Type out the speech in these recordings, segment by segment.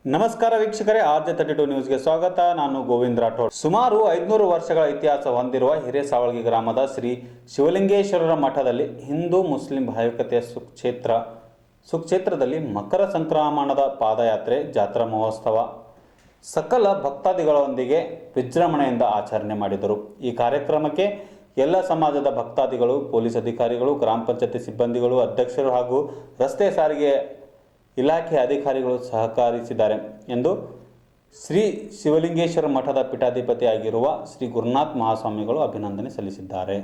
ನಮಸ್ಕಾರ ವೀಕ್ಷಕರೇ, RJ32 ನ್ಯೂಸ್ಗೆ ಸ್ವಾಗತ. ನಾನು ಗೋವಿಂದ್ ರಾಠೋಡ್. ಸುಮಾರು 500 ವರ್ಷಗಳ ಇತಿಹಾಸ ಹೊಂದಿರುವ ಹಿರೇಸಾವಳಗಿ ಗ್ರಾಮದ ಶ್ರೀ ಶಿವಲಿಂಗೇಶ್ವರರ ಮಠದಲ್ಲಿ ಹಿಂದೂ ಮುಸ್ಲಿಂ ಭಾವೈಕ್ಯತೆಯ ಸುಕ್ಷೇತ್ರದಲ್ಲಿ ಮಕರ ಸಂಕ್ರಮಣದ ಪಾದಯಾತ್ರೆ, ಜಾತ್ರಾ ಮಹೋತ್ಸವ ಸಕಲ ಭಕ್ತಾದಿಗಳೊಂದಿಗೆ ವಿಜೃಂಭಣೆಯಿಂದ ಆಚರಣೆ ಮಾಡಿದರು. ಈ ಕಾರ್ಯಕ್ರಮಕ್ಕೆ ಎಲ್ಲ ಸಮಾಜದ ಭಕ್ತಾದಿಗಳು, ಪೊಲೀಸ್ ಅಧಿಕಾರಿಗಳು, ಗ್ರಾಮ ಪಂಚಾಯತಿ ಸಿಬ್ಬಂದಿಗಳು, ಅಧ್ಯಕ್ಷರು ಹಾಗೂ ರಸ್ತೆ ಸಾರಿಗೆ ಇಲಾಖೆ ಅಧಿಕಾರಿಗಳು ಸಹಕರಿಸಿದ್ದಾರೆ ಎಂದು ಶ್ರೀ ಶಿವಲಿಂಗೇಶ್ವರ ಮಠದ ಪೀಠಾಧಿಪತಿಯಾಗಿರುವ ಶ್ರೀ ಗುರುನಾಥ ಮಹಾಸ್ವಾಮಿಗಳು ಅಭಿನಂದನೆ ಸಲ್ಲಿಸಿದ್ದಾರೆ.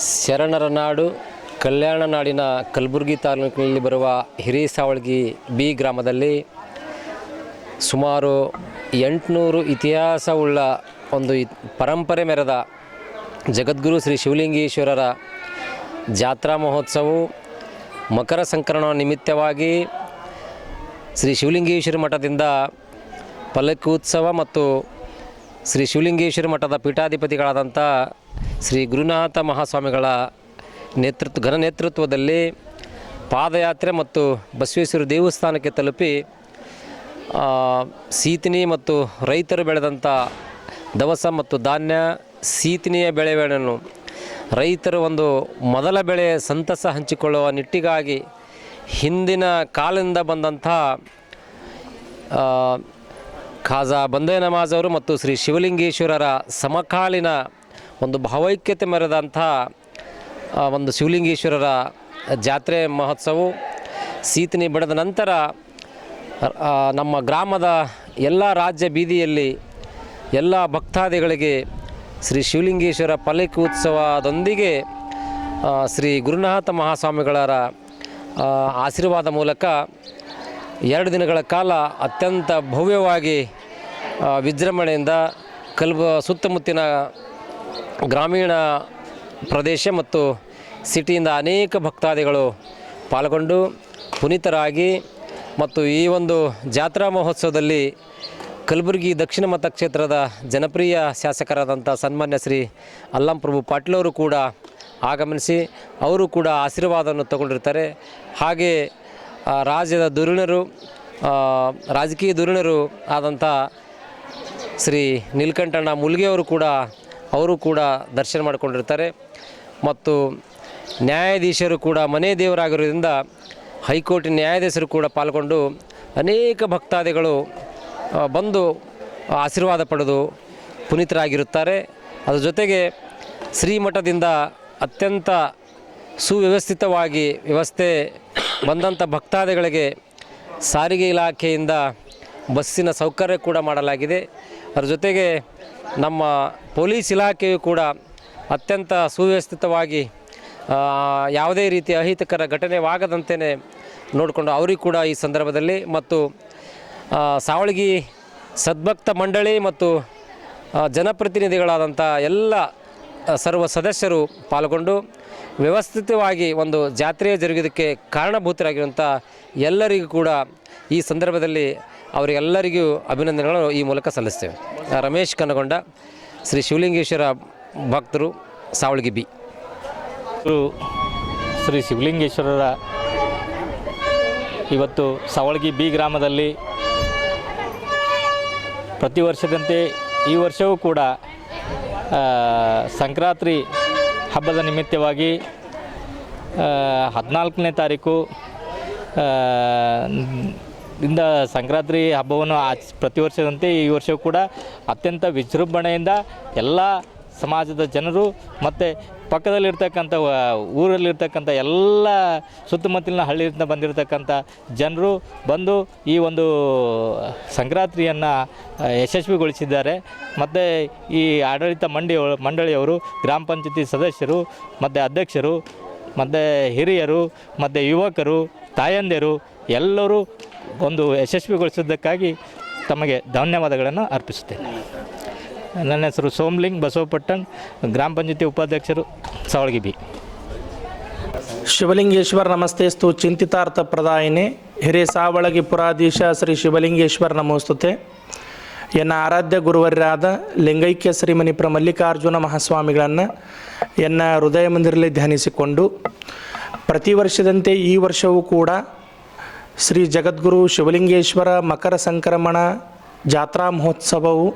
ಶರಣರ ನಾಡು ಕಲ್ಯಾಣ ನಾಡಿನ ಕಲಬುರಗಿ ತಾಲೂಕಿನಲ್ಲಿ ಬರುವ ಹಿರೇಸಾವಳಗಿ ಬಿ ಗ್ರಾಮದಲ್ಲಿ ಸುಮಾರು 800 ಇತಿಹಾಸವುಳ್ಳ ಒಂದು ಪರಂಪರೆ ಮೆರೆದ ಜಗದ್ಗುರು ಶ್ರೀ ಶಿವಲಿಂಗೇಶ್ವರರ ಜಾತ್ರಾ ಮಹೋತ್ಸವವು ಮಕರ ಸಂಕ್ರಮಣ ನಿಮಿತ್ತವಾಗಿ ಶ್ರೀ ಶಿವಲಿಂಗೇಶ್ವರ ಮಠದಿಂದ ಪಲ್ಲಕ್ಕಿ ಉತ್ಸವ ಮತ್ತು ಶ್ರೀ ಶಿವಲಿಂಗೇಶ್ವರ ಮಠದ ಪೀಠಾಧಿಪತಿಗಳಾದಂಥ ಶ್ರೀ ಗುರುನಾಥ ಮಹಾಸ್ವಾಮಿಗಳ ಘನ ನೇತೃತ್ವದಲ್ಲಿ ಪಾದಯಾತ್ರೆ ಮತ್ತು ಬಸವೇಶ್ವರ ದೇವಸ್ಥಾನಕ್ಕೆ ತಲುಪಿ ಸೀತಿನಿ ಮತ್ತು ರೈತರು ಬೆಳೆದಂಥ ದವಸ ಮತ್ತು ಧಾನ್ಯ ಸೀತಿನಿಯ ಬೆಳೆಗಳನ್ನು ರೈತರು ಒಂದು ಮೊದಲ ಬೆಳೆ ಸಂತಸ ಹಂಚಿಕೊಳ್ಳುವ ನಿಟ್ಟಿಗಾಗಿ ಹಿಂದಿನ ಕಾಲದಿಂದ ಬಂದಂಥ ಖಾಜಾ ಬಂದೇ ನಮಾಜ್ ಅವರು ಮತ್ತು ಶ್ರೀ ಶಿವಲಿಂಗೇಶ್ವರರ ಸಮಕಾಲೀನ ಒಂದು ಭಾವೈಕ್ಯತೆ ಮೆರೆದಂಥ ಒಂದು ಶಿವಲಿಂಗೇಶ್ವರರ ಜಾತ್ರೆ ಮಹೋತ್ಸವವು ಸೀತಿನಿ ಬಡಿದ ನಂತರ ನಮ್ಮ ಗ್ರಾಮದ ಎಲ್ಲ ರಾಜ್ಯ ಬೀದಿಯಲ್ಲಿ ಎಲ್ಲ ಭಕ್ತಾದಿಗಳಿಗೆ ಶ್ರೀ ಶಿವಲಿಂಗೇಶ್ವರ ಪಲ್ಲಕ್ಕಿ ಉತ್ಸವದೊಂದಿಗೆ ಶ್ರೀ ಗುರುನಾಥ ಮಹಾಸ್ವಾಮಿಗಳರ ಆಶೀರ್ವಾದ ಮೂಲಕ 2 ದಿನಗಳ ಕಾಲ ಅತ್ಯಂತ ಭವ್ಯವಾಗಿ ವಿಜೃಂಭಣೆಯಿಂದ ಸುತ್ತಮುತ್ತಿನ ಗ್ರಾಮೀಣ ಪ್ರದೇಶ ಮತ್ತು ಸಿಟಿಯಿಂದ ಅನೇಕ ಭಕ್ತಾದಿಗಳು ಪಾಲ್ಗೊಂಡು ಪುನೀತರಾಗಿ ಮತ್ತು ಈ ಒಂದು ಜಾತ್ರಾ ಮಹೋತ್ಸವದಲ್ಲಿ ಕಲಬುರಗಿ ದಕ್ಷಿಣ ಮತಕ್ಷೇತ್ರದ ಜನಪ್ರಿಯ ಶಾಸಕರಾದಂಥ ಸನ್ಮಾನ್ಯ ಶ್ರೀ ಅಲ್ಲಂಪ್ರಭು ಪಾಟೀಲ್ ಅವರು ಕೂಡ ಆಗಮನಿಸಿ ಅವರು ಕೂಡ ಆಶೀರ್ವಾದವನ್ನು ತಗೊಂಡಿರ್ತಾರೆ. ಹಾಗೆ ರಾಜ್ಯದ ಧುರೀಣರು ರಾಜಕೀಯ ಧುರೀಣರು ಆದಂಥ ಶ್ರೀ ನೀಲಕಂಠಣ್ಣ ಮುಲ್ಗೆ ಅವರು ಕೂಡ ದರ್ಶನ ಮಾಡಿಕೊಂಡಿರ್ತಾರೆ. ಮತ್ತು ನ್ಯಾಯಾಧೀಶರು ಕೂಡ ಮನೆ ದೇವರಾಗಿರೋದ್ರಿಂದ ಹೈಕೋರ್ಟ್ ನ್ಯಾಯಾಧೀಶರು ಕೂಡ ಪಾಲ್ಗೊಂಡು ಅನೇಕ ಭಕ್ತಾದಿಗಳು ಬಂದು ಆಶೀರ್ವಾದ ಪಡೆದು ಪುನೀತರಾಗಿರುತ್ತಾರೆ. ಅದರ ಜೊತೆಗೆ ಶ್ರೀಮಠದಿಂದ ಅತ್ಯಂತ ಸುವ್ಯವಸ್ಥಿತವಾಗಿ ವ್ಯವಸ್ಥೆ ಬಂದಂಥ ಭಕ್ತಾದಿಗಳಿಗೆ ಸಾರಿಗೆ ಇಲಾಖೆಯಿಂದ ಬಸ್ಸಿನ ಸೌಕರ್ಯ ಕೂಡ ಮಾಡಲಾಗಿದೆ. ಅದರ ಜೊತೆಗೆ ನಮ್ಮ ಪೊಲೀಸ್ ಇಲಾಖೆಯು ಕೂಡ ಅತ್ಯಂತ ಸುವ್ಯವಸ್ಥಿತವಾಗಿ ಯಾವುದೇ ರೀತಿಯ ಅಹಿತಕರ ಘಟನೆವಾಗದಂತೆ ನೋಡಿಕೊಂಡು ಅವರಿಗೂ ಕೂಡ ಈ ಸಂದರ್ಭದಲ್ಲಿ ಮತ್ತು ಸಾವಳಗಿ ಸದ್ಭಕ್ತ ಮಂಡಳಿ ಮತ್ತು ಜನಪ್ರತಿನಿಧಿಗಳಾದಂಥ ಎಲ್ಲ ಸರ್ವ ಸದಸ್ಯರು ಪಾಲ್ಗೊಂಡು ವ್ಯವಸ್ಥಿತವಾಗಿ ಒಂದು ಜಾತ್ರೆ ಜರುಗೋದಕ್ಕೆ ಕಾರಣಭೂತರಾಗಿರುವಂಥ ಎಲ್ಲರಿಗೂ ಕೂಡ ಈ ಸಂದರ್ಭದಲ್ಲಿ ಅವರಿಗೆಲ್ಲರಿಗೂ ಅಭಿನಂದನೆಗಳನ್ನು ಈ ಮೂಲಕ ಸಲ್ಲಿಸ್ತೇವೆ. ರಮೇಶ್ ಕನಗೊಂಡ, ಶ್ರೀ ಶಿವಲಿಂಗೇಶ್ವರ ಭಕ್ತರು, ಸಾವಳಗಿ ಬಿ. ಶ್ರೀ ಶಿವಲಿಂಗೇಶ್ವರರ ಇವತ್ತು ಸಾವಳಗಿ ಬಿ ಗ್ರಾಮದಲ್ಲಿ ಪ್ರತಿ ವರ್ಷದಂತೆ ಈ ವರ್ಷವೂ ಕೂಡ ಸಂಕ್ರಾಂತಿ ಹಬ್ಬದ ನಿಮಿತ್ತವಾಗಿ 14ನೇ ತಾರೀಕು ಇಂದ ಸಂಕ್ರಾಂತಿ ಹಬ್ಬವನ್ನು ಪ್ರತಿ ವರ್ಷದಂತೆ ಈ ವರ್ಷವೂ ಕೂಡ ಅತ್ಯಂತ ವಿಜೃಂಭಣೆಯಿಂದ ಎಲ್ಲ ಸಮಾಜದ ಜನರು ಮತ್ತು ಪಕ್ಕದಲ್ಲಿರ್ತಕ್ಕಂಥ ಊರಲ್ಲಿರ್ತಕ್ಕಂಥ ಎಲ್ಲ ಸುತ್ತಮುತ್ತಲಿನ ಹಳ್ಳಿಯಿಂದ ಬಂದಿರತಕ್ಕಂಥ ಜನರು ಬಂದು ಈ ಒಂದು ಸಂಕ್ರಾಂತಿಯನ್ನು ಯಶಸ್ವಿಗೊಳಿಸಿದ್ದಾರೆ. ಮತ್ತು ಈ ಆಡಳಿತ ಮಂಡಳಿಯವರು, ಗ್ರಾಮ ಪಂಚಾಯತಿ ಸದಸ್ಯರು ಮತ್ತು ಅಧ್ಯಕ್ಷರು ಮತ್ತು ಹಿರಿಯರು ಮತ್ತು ಯುವಕರು, ತಾಯಂದಿರು ಎಲ್ಲರೂ ಒಂದು ಯಶಸ್ವಿಗೊಳಿಸಿದ್ದಕ್ಕಾಗಿ ತಮಗೆ ಧನ್ಯವಾದಗಳನ್ನು ಅರ್ಪಿಸುತ್ತೇನೆ. ನನ್ನ ಹೆಸರು ಸೋಮಲಿಂಗ್ ಬಸವಪಟ್ಟಣ್, ಗ್ರಾಮ ಪಂಚಾಯತಿ ಉಪಾಧ್ಯಕ್ಷರು, ಸಾವಳಗಿ ಬಿ. ಶಿವಲಿಂಗೇಶ್ವರ ನಮಸ್ತೆಸ್ತು ಚಿಂತಿತಾರ್ಥ ಪ್ರದಾಯಿನಿ ಹಿರೇಸಾವಳಗಿ ಪುರಾಧೀಶ ಶ್ರೀ ಶಿವಲಿಂಗೇಶ್ವರ ನಮೋಸ್ತುತೆ. ಎನ್ನ ಆರಾಧ್ಯ ಗುರುವರ್ಯರಾದ ಲಿಂಗೈಕ್ಯ ಶ್ರೀಮಣಿಪುರ ಮಲ್ಲಿಕಾರ್ಜುನ ಮಹಾಸ್ವಾಮಿಗಳನ್ನು ಎನ್ನ ಹೃದಯ ಮಂದಿರದಲ್ಲಿ ಧ್ಯಾನಿಸಿಕೊಂಡು ಪ್ರತಿ ವರ್ಷದಂತೆ ಈ ವರ್ಷವೂ ಕೂಡ ಶ್ರೀ ಜಗದ್ಗುರು ಶಿವಲಿಂಗೇಶ್ವರ ಮಕರ ಸಂಕ್ರಮಣ ಜಾತ್ರಾ ಮಹೋತ್ಸವವು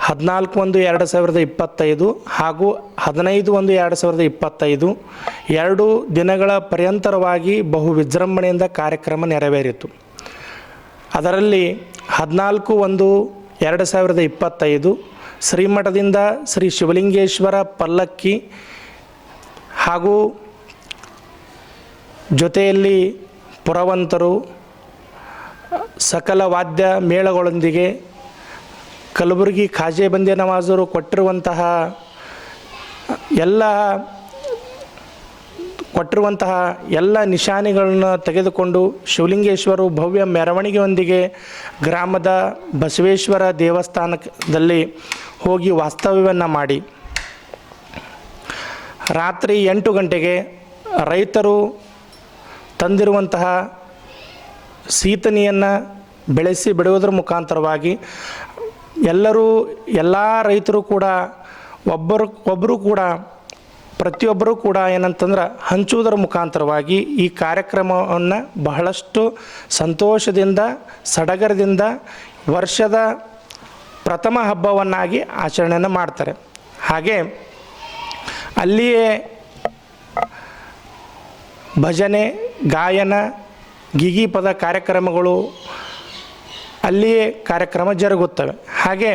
14/1/2025 ಹಾಗೂ 15/1/2025 2 ದಿನಗಳ ಪರ್ಯಂತರವಾಗಿ ಬಹು ವಿಜೃಂಭಣೆಯಿಂದ ಕಾರ್ಯಕ್ರಮ ನೆರವೇರಿತು. ಅದರಲ್ಲಿ 14/1/2025 ಶ್ರೀಮಠದಿಂದ ಶ್ರೀ ಶಿವಲಿಂಗೇಶ್ವರ ಪಲ್ಲಕ್ಕಿ ಹಾಗೂ ಜೊತೆಯಲ್ಲಿ ಪುರವಂತರು ಸಕಲ ವಾದ್ಯ ಮೇಳಗಳೊಂದಿಗೆ ಕಲಬುರಗಿ ಖಾಜೆ ಬಂದೇ ನವಾಜರು ಕೊಟ್ಟಿರುವಂತಹ ಎಲ್ಲ ಕೊಟ್ಟಿರುವಂತಹ ಎಲ್ಲ ನಿಶಾನೆಗಳನ್ನು ತೆಗೆದುಕೊಂಡು ಶಿವಲಿಂಗೇಶ್ವರರು ಭವ್ಯ ಮೆರವಣಿಗೆಯೊಂದಿಗೆ ಗ್ರಾಮದ ಬಸವೇಶ್ವರ ದೇವಸ್ಥಾನದಲ್ಲಿ ಹೋಗಿ ವಾಸ್ತವ್ಯವನ್ನು ಮಾಡಿ ರಾತ್ರಿ 8 ಗಂಟೆಗೆ ರೈತರು ತಂದಿರುವಂತಹ ಸೀತನಿಯನ್ನು ಬೆಳೆಸಿ ಬಿಡುವುದರ ಮುಖಾಂತರವಾಗಿ ಎಲ್ಲ ರೈತರು ಕೂಡ ಒಬ್ಬರು ಕೂಡ ಪ್ರತಿಯೊಬ್ಬರೂ ಕೂಡ ಏನಂತಂದ್ರೆ ಹಂಚುವುದರ ಮುಖಾಂತರವಾಗಿ ಈ ಕಾರ್ಯಕ್ರಮವನ್ನು ಬಹಳಷ್ಟು ಸಂತೋಷದಿಂದ ಸಡಗರದಿಂದ ವರ್ಷದ ಪ್ರಥಮ ಹಬ್ಬವನ್ನಾಗಿ ಆಚರಣೆಯನ್ನು ಮಾಡ್ತಾರೆ. ಹಾಗೆ ಅಲ್ಲಿಯೇ ಭಜನೆ, ಗಾಯನ, ಗೀಗಿ ಪದ ಕಾರ್ಯಕ್ರಮಗಳು ಅಲ್ಲಿಯೇ ಕಾರ್ಯಕ್ರಮ ಜರುಗುತ್ತವೆ. ಹಾಗೆ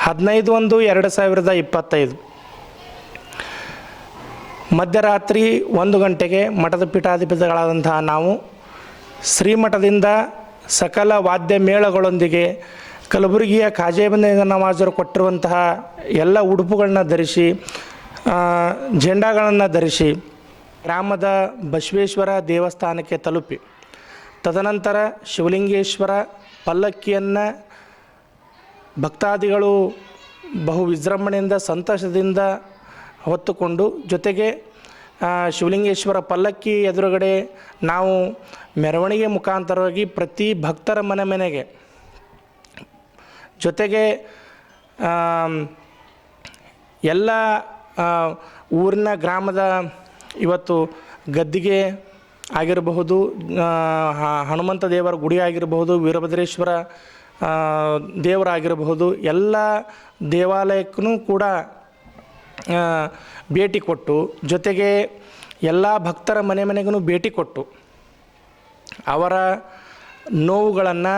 15/1/2025 ಮಧ್ಯರಾತ್ರಿ 1 ಗಂಟೆಗೆ ಮಠದ ಪೀಠಾಧಿಪತಿಗಳಾದಂತಹ ನಾವು ಶ್ರೀಮಠದಿಂದ ಸಕಲ ವಾದ್ಯ ಮೇಳಗಳೊಂದಿಗೆ ಕಲಬುರಗಿಯ ಖಾಜೆಬಂದಿ ನವಾಜರು ಕೊಟ್ಟಿರುವಂತಹ ಎಲ್ಲ ಉಡುಪುಗಳನ್ನ ಧರಿಸಿ ಜೆಂಡಾಗಳನ್ನು ಧರಿಸಿ ಗ್ರಾಮದ ಬಸವೇಶ್ವರ ದೇವಸ್ಥಾನಕ್ಕೆ ತಲುಪಿ ತದನಂತರ ಶಿವಲಿಂಗೇಶ್ವರ ಪಲ್ಲಕ್ಕಿಯನ್ನು ಭಕ್ತಾದಿಗಳು ಬಹು ವಿಜೃಂಭಣೆಯಿಂದ ಸಂತೋಷದಿಂದ ಹೊತ್ತುಕೊಂಡು ಜೊತೆಗೆ ಶಿವಲಿಂಗೇಶ್ವರ ಪಲ್ಲಕ್ಕಿ ಎದುರುಗಡೆ ನಾವು ಮೆರವಣಿಗೆ ಮುಖಾಂತರವಾಗಿ ಪ್ರತಿ ಭಕ್ತರ ಮನೆಗೆ ಜೊತೆಗೆ ಎಲ್ಲ ಊರಿನ ಗ್ರಾಮದ ಇವತ್ತು ಗದ್ದಿಗೆ ಆಗಿರಬಹುದು, ಹನುಮಂತ ದೇವರ ಗುಡಿ ಆಗಿರಬಹುದು, ವೀರಭದ್ರೇಶ್ವರ ದೇವರಾಗಿರಬಹುದು, ಎಲ್ಲ ದೇವಾಲಯಕ್ಕೂ ಕೂಡ ಭೇಟಿ ಕೊಟ್ಟು ಜೊತೆಗೆ ಎಲ್ಲ ಭಕ್ತರ ಮನೆಗೂ ಭೇಟಿ ಕೊಟ್ಟು ಅವರ ನೋವುಗಳನ್ನು,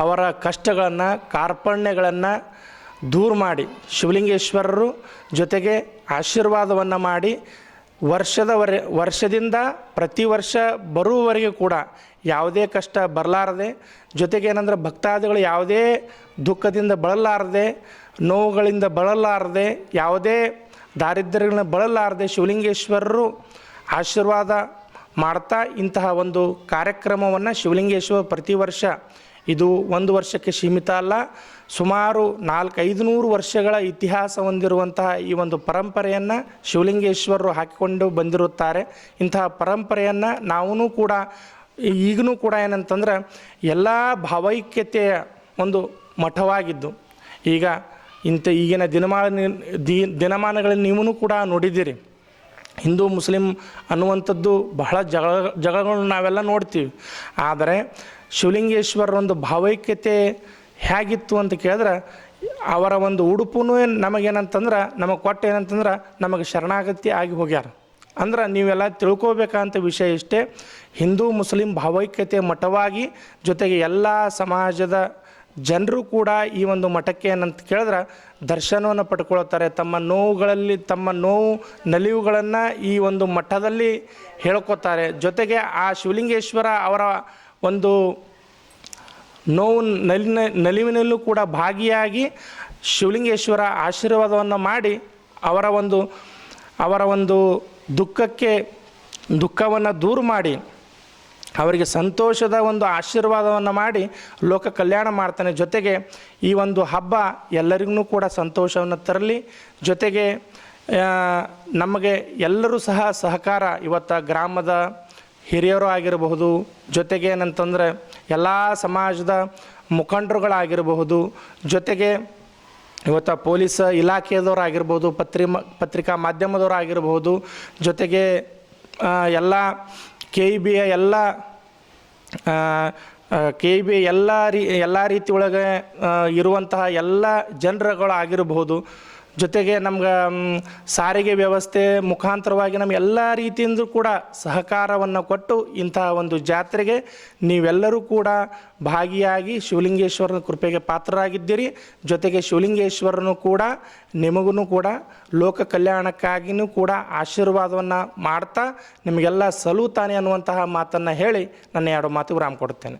ಅವರ ಕಷ್ಟಗಳನ್ನು, ಕಾರ್ಪಣ್ಯಗಳನ್ನು ದೂರ ಮಾಡಿ ಶಿವಲಿಂಗೇಶ್ವರರು ಜೊತೆಗೆ ಆಶೀರ್ವಾದವನ್ನು ಮಾಡಿ ವರ್ಷದಿಂದ ಪ್ರತಿ ವರ್ಷ ಬರುವವರೆಗೂ ಕೂಡ ಯಾವುದೇ ಕಷ್ಟ ಬರಲಾರದೆ ಜೊತೆಗೆ ಏನಂದ್ರೆ ಭಕ್ತಾದಿಗಳು ಯಾವುದೇ ದುಃಖದಿಂದ ಬಳಲಾರದೆ, ನೋವುಗಳಿಂದ ಬಳಲಾರದೆ, ಯಾವುದೇ ದಾರಿದ್ರ್ಯಗಳನ್ನ ಬಳಲಾರದೆ ಶಿವಲಿಂಗೇಶ್ವರರು ಆಶೀರ್ವಾದ ಮಾಡ್ತಾ ಇಂತಹ ಒಂದು ಕಾರ್ಯಕ್ರಮವನ್ನು ಶಿವಲಿಂಗೇಶ್ವರ ಪ್ರತಿ ವರ್ಷ, ಇದು 1 ವರ್ಷಕ್ಕೆ ಸೀಮಿತ ಅಲ್ಲ, ಸುಮಾರು 400-500 ವರ್ಷಗಳ ಇತಿಹಾಸ ಹೊಂದಿರುವಂತಹ ಈ ಒಂದು ಪರಂಪರೆಯನ್ನು ಶಿವಲಿಂಗೇಶ್ವರರು ಹಾಕಿಕೊಂಡು ಬಂದಿರುತ್ತಾರೆ. ಇಂತಹ ಪರಂಪರೆಯನ್ನು ನಾವೂ ಕೂಡ ಈಗಲೂ ಕೂಡ ಏನಂತಂದ್ರೆ ಎಲ್ಲ ಭಾವೈಕ್ಯತೆಯ ಒಂದು ಮಠವಾಗಿದ್ದು ಈಗಿನ ದಿನಮಾನಗಳಲ್ಲಿ ನೀವೂ ಕೂಡ ನೋಡಿದ್ದೀರಿ. ಹಿಂದೂ ಮುಸ್ಲಿಂ ಅನ್ನುವಂಥದ್ದು ಬಹಳ ಜಗಳಗಳನ್ನು ನಾವೆಲ್ಲ ನೋಡ್ತೀವಿ. ಆದರೆ ಶಿವಲಿಂಗೇಶ್ವರರ ಒಂದು ಭಾವೈಕ್ಯತೆ ಹೇಗಿತ್ತು ಅಂತ ಕೇಳಿದ್ರೆ ಅವರ ಒಂದು ಉಡುಪು ನಮಗೇನಂತಂದ್ರೆ ನಮಗೆ ಕೊಟ್ಟು ಏನಂತಂದ್ರೆ ನಮಗೆ ಶರಣಾಗತಿ ಆಗಿ ಹೋಗ್ಯಾರ. ಅಂದ್ರೆ ನೀವೆಲ್ಲ ತಿಳ್ಕೋಬೇಕಂತ ವಿಷಯ ಇಷ್ಟೇ, ಹಿಂದೂ ಮುಸ್ಲಿಂ ಭಾವೈಕ್ಯತೆ ಮಠವಾಗಿ ಜೊತೆಗೆ ಎಲ್ಲ ಸಮಾಜದ ಜನರು ಕೂಡ ಈ ಒಂದು ಮಠಕ್ಕೆ ಏನಂತ ಕೇಳಿದ್ರೆ ದರ್ಶನವನ್ನು ಪಡ್ಕೊಳ್ತಾರೆ. ತಮ್ಮ ನೋವು ನಲಿವುಗಳನ್ನು ಈ ಒಂದು ಮಠದಲ್ಲಿ ಹೇಳ್ಕೊತಾರೆ. ಜೊತೆಗೆ ಆ ಶಿವಲಿಂಗೇಶ್ವರ ಅವರ ಒಂದು ನೋವು ನಲಿವಿನಲ್ಲೂ ಕೂಡ ಭಾಗಿಯಾಗಿ ಶಿವಲಿಂಗೇಶ್ವರ ಆಶೀರ್ವಾದವನ್ನು ಮಾಡಿ ಅವರ ಒಂದು ದುಃಖವನ್ನು ದೂರ ಮಾಡಿ ಅವರಿಗೆ ಸಂತೋಷದ ಒಂದು ಆಶೀರ್ವಾದವನ್ನು ಮಾಡಿ ಲೋಕ ಕಲ್ಯಾಣ ಮಾಡ್ತಾನೆ. ಜೊತೆಗೆ ಈ ಒಂದು ಹಬ್ಬ ಎಲ್ಲರಿಗೂ ಕೂಡ ಸಂತೋಷವನ್ನು ತರಲಿ. ಜೊತೆಗೆ ನಮಗೆ ಎಲ್ಲರೂ ಸಹಕಾರ ಇವತ್ತು ಗ್ರಾಮದ ಹಿರಿಯರು ಆಗಿರಬಹುದು, ಜೊತೆಗೆ ಏನಂತಂದರೆ ಎಲ್ಲ ಸಮಾಜದ ಮುಖಂಡರುಗಳಾಗಿರಬಹುದು, ಜೊತೆಗೆ ಇವತ್ತು ಪೊಲೀಸ್ ಇಲಾಖೆಯದವರು ಆಗಿರ್ಬೋದು, ಪತ್ರಿಕಾ ಮಾಧ್ಯಮದವರು ಆಗಿರಬಹುದು, ಜೊತೆಗೆ ಎಲ್ಲ KEB ಎಲ್ಲ ರೀತಿ ಒಳಗೆ ಇರುವಂತಹ ಎಲ್ಲ ಜನರುಗಳು ಆಗಿರಬಹುದು. ಜೊತೆಗೆ ನಮ್ಗೆ ಸಾರಿಗೆ ವ್ಯವಸ್ಥೆ ಮುಖಾಂತರವಾಗಿ ನಮ್ಮ ಎಲ್ಲ ರೀತಿಯಿಂದ ಕೂಡ ಸಹಕಾರವನ್ನು ಕೊಟ್ಟು ಇಂತಹ ಒಂದು ಜಾತ್ರೆಗೆ ನೀವೆಲ್ಲರೂ ಕೂಡ ಭಾಗಿಯಾಗಿ ಶಿವಲಿಂಗೇಶ್ವರನ ಕೃಪೆಗೆ ಪಾತ್ರರಾಗಿದ್ದೀರಿ. ಜೊತೆಗೆ ಶಿವಲಿಂಗೇಶ್ವರನು ಕೂಡ ನಿಮಗೂ ಕೂಡ ಲೋಕ ಕಲ್ಯಾಣಕ್ಕಾಗಿಯೂ ಕೂಡ ಆಶೀರ್ವಾದವನ್ನು ಮಾಡ್ತಾ ನಿಮಗೆಲ್ಲ ಸಲುತಾನೆ ಅನ್ನುವಂತಹ ಮಾತನ್ನು ಹೇಳಿ ನನ್ನ 2 ಮಾತು ವಿರಾಮ ಕೊಡುತ್ತೇನೆ.